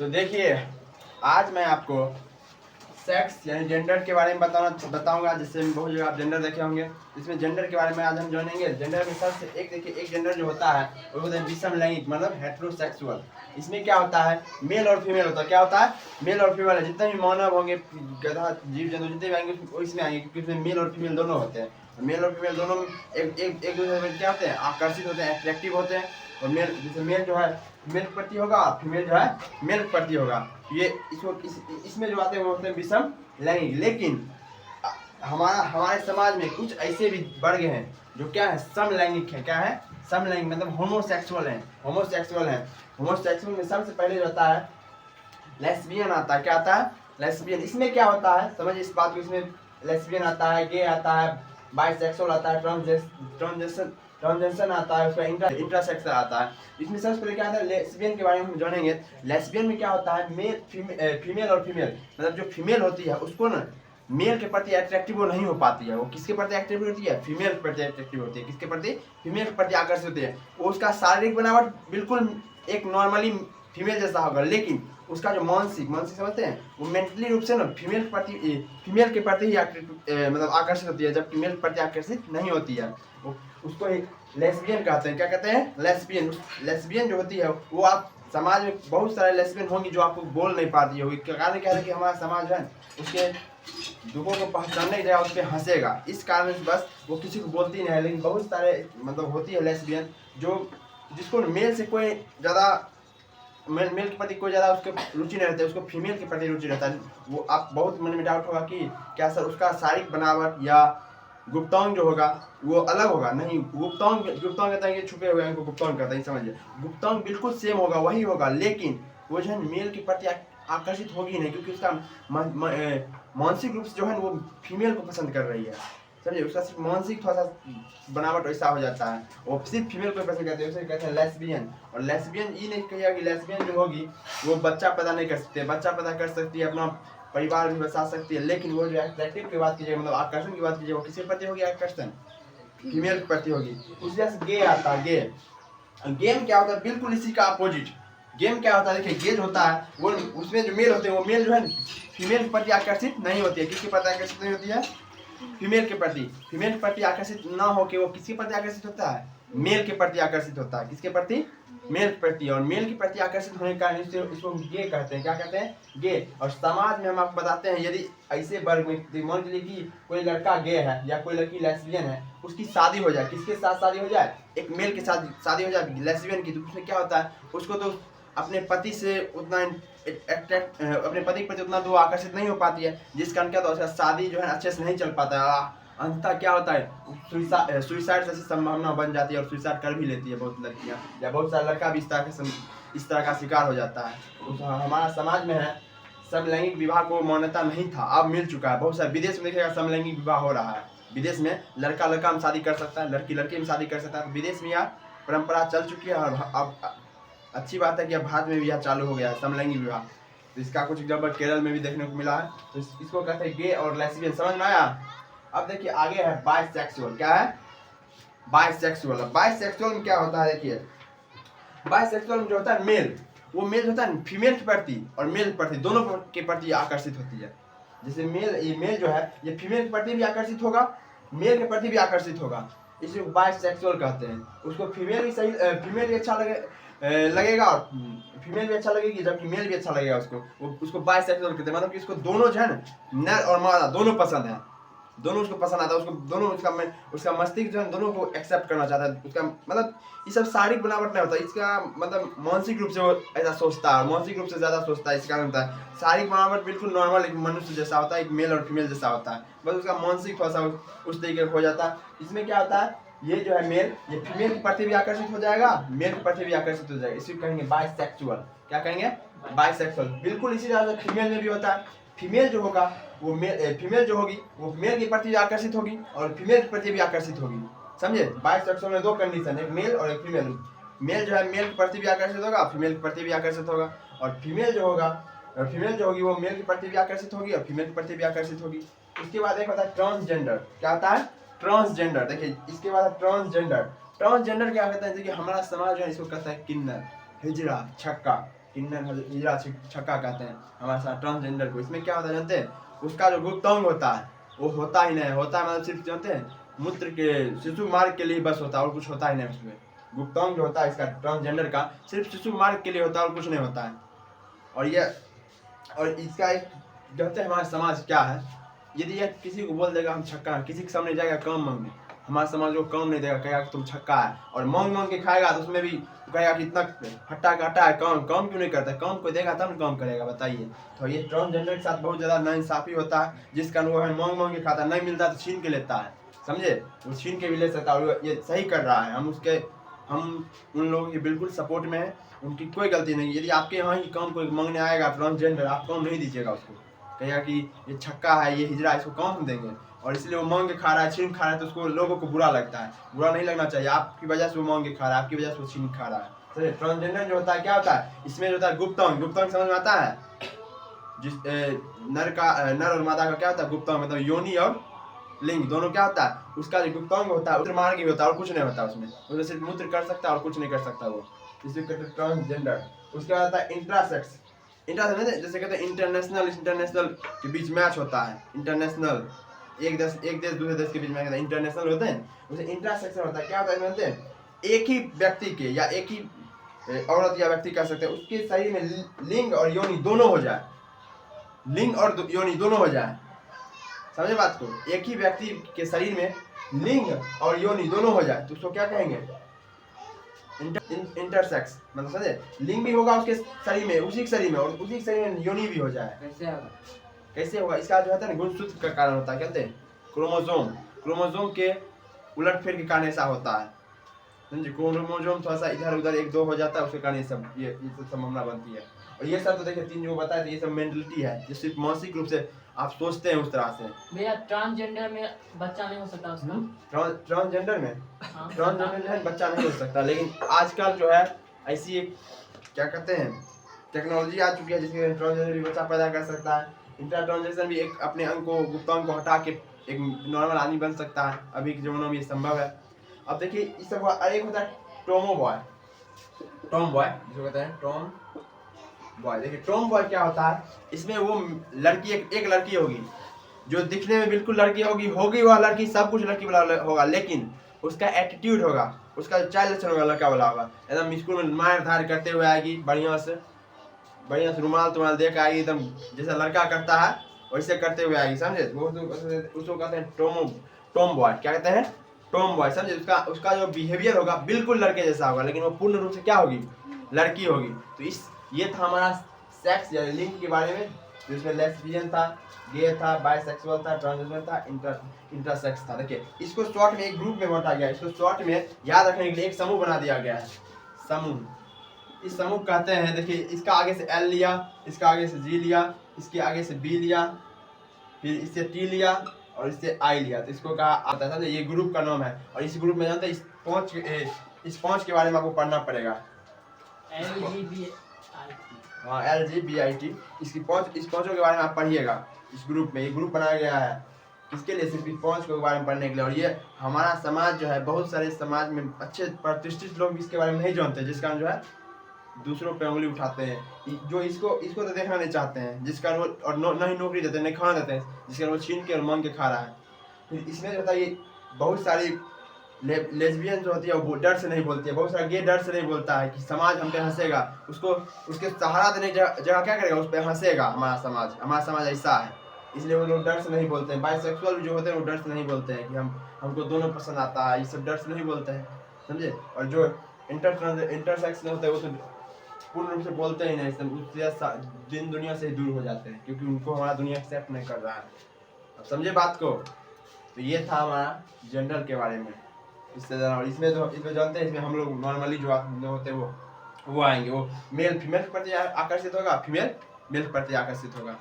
तो देखिए, आज मैं आपको सेक्स यानी जेंडर के बारे में बताऊंगा। जिससे बहुत जगह आप जेंडर देखे होंगे। इसमें जेंडर के बारे में आज हम जानेंगे। जेंडर में सबसे देखिए, एक जेंडर जो होता है वो होता है विषम लैंगिक, मतलब हेट्रोसेक्सुअल। इसमें क्या होता है, मेल और फीमेल होता है। क्या होता है, मेल और फीमेल है। जितने भी मानव होंगे, गधा, जीव जंतु जितने भी आएंगे वो इसमें आएंगे, क्योंकि इसमें मेल और फीमेल दोनों होते हैं। मेल और फीमेल दोनों एक दूसरे में क्या होते हैं, आकर्षित होते हैं, अट्रैक्टिव होते हैं। और मेल, जैसे मेल जो है मेल के प्रति होगा, फीमेल जो है मेल के प्रति होगा। ये इसमें जो आते हैं वो होते हैं विषम लैंगिक। लेकिन हमारे समाज में कुछ ऐसे भी वर्ग हैं जो क्या है, समलैंगिक है। क्या है, समलैंगिक, मतलब होमोसेक्सुअल है। होमोसेक्सुअल में सबसे पहले जो आता है लेस्बियन आता है। क्या आता है, लेस्बियन। इसमें क्या होता है, समझिए इस बात को। इसमें लेस्बियन आता है, गे आता है, बाइसेक्सुअल आता है, ट्रांसजेंडर आता है, उसका इंट्रासेक्सुअल आता है। इसमें सबसे पहले क्या आता है, लेस्बियन के बारे में हम जानेंगे। लेस्बियन में क्या होता है, फीमेल और फीमेल, मतलब जो फीमेल होती है उसको ना मेल के प्रति अट्रैक्टिव वो नहीं हो पाती है। वो किसके प्रति अट्रैक्टिव होती है, फीमेल के प्रति अट्रैक्टिव होती है। किसके प्रति, फीमेल के प्रति आकर्षित होती है। वो उसका शारीरिक बनावट बिल्कुल एक नॉर्मली फीमेल जैसा होगा, लेकिन उसका जो मानसिक समझते हैं, वो मेंटली रूप से ना फीमेल के प्रति ही मतलब आकर्षित होती है, जबकि मेल के प्रति आकर्षित नहीं होती है। उसको लेस्बियन कहते हैं। क्या कहते हैं, लेस्बियन। लेस्बियन जो होती है वो, आप समाज में बहुत सारे लेस्बियन होंगी जो आपको बोल नहीं पाती होगी। कारण क्या है कि हमारा समाज है उसके दुखों को पहचानने की जगह उस पर हंसेगा। इस कारण से बस वो किसी को बोलती नहीं है। लेकिन बहुत सारे मतलब होती है लेस्बियन जो जिसको मेल से कोई ज़्यादा मेल के प्रति कोई ज़्यादा उसके रुचि नहीं रहती है, उसको फीमेल के प्रति रुचि रहता है। वो आप बहुत मन में डाउट होगा कि क्या सर उसका शारीरिक बनावट या गुप्तांग जो होगा वो अलग होगा। नहीं, गुप्तांग कहता है कि छुपे हुए उनको गुप्तांग कहता है, समझिए। गुप्तांग बिल्कुल सेम होगा, वही होगा, लेकिन वो जो है मेल के प्रति आकर्षित होगी नहीं, क्योंकि उसका मानसिक रूप से जो है वो फीमेल को पसंद कर रही है, समझिए। उसका सिर्फ मानसिक थोड़ा सा बनावट वैसा हो जाता है, वो सिर्फ फीमेल को पसंद करते हैं, उसे कहते हैं लेस्बियन। और लेस्बियन ये नहीं कहिएगा कि लेस्बियन जो होगी वो बच्चा पैदा नहीं कर सकती है। बच्चा पैदा कर सकती है, अपना परिवार भी बसा सकती है, लेकिन वो जो अट्रैक्टिव की बात कीजिए, मतलब आकर्षण की बात कीजिए, वो किसके प्रति होगी, आकर्षण फीमेल के प्रति होगी। उस वजह से गे आता है। गेम क्या होता है, बिल्कुल इसी का अपोजिट। गेम क्या होता है, देखिए गेज होता है वो, उसमें जो मेल होते हैं वो मेल जो है फीमेल के प्रति आकर्षित नहीं होती है। किसके प्रति आकर्षित नहीं होती है, फीमेल के प्रति। फीमेल के प्रति आकर्षित ना होकर वो किसके प्रति आकर्षित होता है, मेल के प्रति आकर्षित होता है। किसके प्रति, मेल के प्रति। और मेल के प्रति आकर्षित होने के कारण इसको गे कहते हैं। क्या कहते हैं, गे। और समाज में हम आपको बताते हैं, यदि ऐसे वर्ग में मान लीजिए कि कोई लड़का गे है या कोई लड़की लेस्बियन है, उसकी शादी हो जाए, किसके साथ शादी हो जाए, एक मेल के साथ शादी हो जाए लेस्बियन की, तो उसमें क्या होता है, उसको तो अपने पति से उतना अपने पति के प्रति उतना तो आकर्षित नहीं हो पाती है, जिस कारण क्या होता है, शादी जो है अच्छे से नहीं चल पाता है। अंततः क्या होता है, सुइसाइड जैसी संभावना बन जाती है, और सुइसाइड कर भी लेती है बहुत लड़कियां, या बहुत सारा लड़का भी इस तरह का शिकार हो जाता है। हमारा समाज में है समलैंगिक विवाह को मान्यता नहीं था, अब मिल चुका है। बहुत सारे विदेश में देखिएगा समलैंगिक विवाह हो रहा है। विदेश में लड़का लड़का में शादी कर सकता है, लड़की लड़के में शादी कर सकता है। विदेश में यह परंपरा चल चुकी है, और अब अच्छी बात है कि अब भारत में भी यह चालू हो गया है समलैंगिक विवाह। तो इसका कुछ एग्जाम्पल केरल में भी देखने को मिला है। तो इसको कहते हैं गे और लेस्बियन, समझ में आया। अब देखिए आगे है बाइसेक्सुअल। क्या है, बाइसेक्सुअल। बाइसेक्सुअल में क्या होता है, देखिए बाइसेक्सुअल में जो होता है मेल, वो मेल होता है फीमेल के प्रति और मेल के प्रति, दोनों के प्रति आकर्षित होती है। जैसे मेल जो है ये फीमेल के प्रति भी आकर्षित होगा, मेल के प्रति भी आकर्षित होगा, इसे बाइसेक्सुअल कहते हैं। उसको फीमेल भी सही, फीमेल भी अच्छा लगेगा और फीमेल भी अच्छा लगेगी, जबकि मेल भी अच्छा लगेगा उसको बाइसेक्सुअल कहते हैं। मतलब कि इसको दोनों जो है ना, नर और मादा दोनों पसंद है, दोनों उसको पसंद आता है, उसको दोनों उसका मस्तिष्क जो है दोनों को एक्सेप्ट करना चाहता है। उसका मतलब ये सब शारीरिक बनावट नहीं होता, इसका मतलब मानसिक रूप से वो ऐसा सोचता है, मानसिक रूप से ज़्यादा सोचता है। इस कारण होता है शारीरिक बनावट बिल्कुल नॉर्मल एक मनुष्य जैसा होता है, एक मेल और फीमेल जैसा होता है, बस उसका मानसिक थोड़ा सा उस तरीके का हो जाता है। इसमें क्या होता है, ये जो है मेल, ये फीमेल के प्रति भी आकर्षित हो जाएगा, मेल के प्रति भी आकर्षित हो जाएगा। इसी को कहेंगे बाइसेक्सुअल। क्या कहेंगे, बाइसेक्सुअल। बिल्कुल इसी तरह से फीमेल में भी होता है। फीमेल जो होगा वो फीमेल जो होगी वो मेल के प्रति आकर्षित होगी और फीमेल के प्रति भी आकर्षित होगी, समझे। बाइसेक्सुअल में दो कंडीशन, एक मेल और एक फीमेल। मेल जो है मेल के प्रति भी आकर्षित होगा, फीमेल के प्रति भी आकर्षित होगा। और फीमेल जो होगी वो मेल के प्रति भी आकर्षित होगी और फीमेल के प्रति भी आकर्षित होगी। उसके बाद एक होता है ट्रांसजेंडर। क्या होता है, ट्रांसजेंडर। देखिए इसके बाद ट्रांसजेंडर। ट्रांसजेंडर क्या कहता है, देखिए हमारा समाज जो है इसको कहता है किन्नर, हिजड़ा, छक्का। किन्नर हिजड़ा छक्का कहते हैं हमारे साथ ट्रांसजेंडर को। इसमें क्या होता है जानते हैं, उसका जो गुप्तांग होता है वो होता ही नहीं, होता है मतलब सिर्फ जानते हैं मूत्र के शिशु मार्ग के लिए बस होता है और कुछ होता ही नहीं उसमें। गुप्तांग जो होता है इसका ट्रांसजेंडर का सिर्फ शिशु मार्ग के लिए होता है और कुछ नहीं होता है। और इसका एक कहते हैं हमारा समाज क्या है, यदि यह किसी को बोल देगा हम छक्का है, किसी के सामने जाएगा काम मांगने, हमारा समाज वो काम नहीं देगा, कहेगा कि तुम छक्का है, और मांग मांग के खाएगा तो उसमें भी कहेगा कि इतना हट्टा कट्टा है, काम क्यों नहीं करता, काम को देगा तब काम करेगा, बताइए। तो ये ट्रांसजेंडर के साथ बहुत ज़्यादा नाइंसाफी होता है, जिसका वो है मांग मांग के खाता, नहीं मिलता तो छीन के लेता है, समझे, वो छीन के भी ले सकता है और ये सही कर रहा है। हम उन लोगों के बिल्कुल सपोर्ट में है, उनकी कोई गलती नहीं। यदि आपके यहाँ ही काम कोई मांगने आएगा ट्रांसजेंडर, आप काम नहीं दीजिएगा उसको, कहेगा कि ये छक्का है, ये हिजड़ा, इसको काम हम देंगे, और इसलिए वो मांग के खा रहा है, छीन खा रहा है, तो उसको लोगों को बुरा लगता है। बुरा नहीं लगना चाहिए, आपकी वजह से वो मांग के खा रहा है, आपकी वजह से वो छीन खा रहा है। सही। ट्रांसजेंडर जो होता है क्या होता है, इसमें जो होता है गुप्तांग समझ में आता है, जिस नर और मादा का क्या होता है गुप्तांग, मतलब योनि और लिंग दोनों क्या होता है, उसका जो गुप्तांग होता है मूत्र मार्ग ही होता है और कुछ नहीं होता उसमें सिर्फ मूत्र कर सकता है और कुछ नहीं कर सकता वो, इसे कहते हैं ट्रांसजेंडर। उसके बाद आता है इंट्रासेक्स। जैसे कहते हैं इंटरनेशनल के बीच मैच होता है, इंटरनेशनल एक देश दूसरे देश के बीच में इंटरनेशनल होते हैं, उसे इंट्रासेक्शन होता है। क्या होता है जानते हैं, एक ही व्यक्ति के या एक ही औरत या व्यक्ति कह सकते हैं उसके शरीर में लिंग और योनि दोनों हो जाए, लिंग और योनि दोनों हो जाए, समझे बात को, एक ही व्यक्ति के शरीर में लिंग और योनि दोनों हो जाए तो उसको क्या कहेंगे, इंटरसेक्स, मतलब समझे, लिंग भी होगा उसके शरीर में, उसी के शरीर में, और उसी के शरीर में योनि भी हो जाए। कैसे होगा, इसका जो होता है ना गुणसूत्र का कारण होता है, कहते हैं क्रोमोसोम के उलटफेर के कारण ऐसा होता है, समझे, क्रोमोसोम थोड़ा सा इधर उधर एक दो हो जाता है, उसके कारण ये सब संभावना बनती है। और ये सब तो देखिए तीन जो बताया ये सब मेंटलिटी है, ये सिर्फ मानसिक रूप से आप सोचते हैं उस तरह से। भैया ट्रांसजेंडर में बच्चा नहीं हो सकता उसका? ट्रांसजेंडर में ट्रांसजेंडर में बच्चा नहीं हो सकता, लेकिन आजकल जो है ऐसी एक क्या कहते हैं टेक्नोलॉजी आ चुकी है जिसमें ट्रांसजेंडर भी बच्चा पैदा कर सकता है। इंटर ट्रांजेक्शन भी एक अपने अंग को गुप्तांग को हटा के एक नॉर्मल आदमी बन सकता है, अभी के जमाने में ये संभव है। अब देखिए इस सब एक होता है टॉम बॉय जिसको कहते हैं टॉम बॉय। देखिए टॉम बॉय क्या होता है, इसमें वो लड़की एक लड़की होगी जो दिखने में बिल्कुल लड़की होगी वह लड़की, सब कुछ लड़की वाला होगा, लेकिन उसका एटीट्यूड होगा, उसका चाइल्ड लक्षण होगा, लड़का वाला होगा, एकदम स्कूल में मार धार करते हुए आएगी, बढ़िया से रुमाल देख आएगी, एकदम जैसा लड़का करता है वैसे करते हुए आएगी, समझे, उसको कहते हैं टॉम बॉय। क्या कहते हैं, टॉम बॉय, समझे। उसका जो बिहेवियर होगा बिल्कुल लड़के जैसा होगा, लेकिन वो पूर्ण रूप से क्या होगी, लड़की होगी। तो ये था हमारा सेक्स या लिंग के बारे में, जिसमें लेस्बियन था, गे था, बाइसेक्सुअल था, ट्रांसजेंडर था, इंटरसेक्स था। देखिए इसको शॉर्ट में एक ग्रुप में बांटा गया, इसको शॉर्ट में याद रखने के लिए एक समूह बना दिया गया है, समूह। इस समूह कहते हैं, देखिए इसका आगे से एल लिया, इसका आगे से जी लिया, इसके आगे से बी लिया, फिर इससे टी लिया और इससे आई लिया, तो इसको कहा आता है, ये ग्रुप का नाम है। और इस ग्रुप में जानते हैं इस पांच के बारे में आपको पढ़ना पड़ेगा, हाँ LGBT, इस पांचों के बारे में आप पढ़िएगा। इस ग्रुप में ये ग्रुप बनाया गया है किसके लिए, सिर्फ इस पांच के बारे में पढ़ने के लिए। और ये हमारा समाज जो है, बहुत सारे समाज में अच्छे प्रतिष्ठित लोग इसके बारे में नहीं जानते, जिस कारण जो है दूसरों पे उंगली उठाते हैं, जो इसको तो देखना नहीं चाहते हैं, जिस कारण वो और न ही नौकरी देते हैं, नहीं खाना देते हैं, जिस कारण वो छीन के और मांग के खा रहा है। फिर इसमें जो होता है ये बहुत सारी लेस्बियन जो होती है वो डर से नहीं बोलती है, बहुत सारा गे डर से नहीं बोलता है कि समाज हम पे हंसेगा, उसको उसके सहारा देने जगह क्या करेगा, उस पर हंसेगा हमारा समाज ऐसा है, इसलिए वो लोग डर से नहीं बोलते हैं। बाइसेक्सुअल जो होते हैं वो डर से नहीं बोलते हैं कि हमको दोनों पसंद आता है, ये सब डर से नहीं बोलते हैं, समझे। और जो इंटरसेक्स होते हैं वो तो पूर्ण रूप से बोलते ही नहीं, उससे दिन दुनिया से ही दूर हो जाते हैं, क्योंकि उनको हमारा दुनिया एक्सेप्ट नहीं कर रहा है। अब समझे बात को। तो ये था हमारा जेंडर के बारे में, इससे ज़्यादा। इसमें जानते हैं, इसमें हम लोग नॉर्मली जो होते हैं वो आएंगे, वो मेल फीमेल के प्रति आकर्षित होगा, फीमेल मेल के प्रति आकर्षित होगा।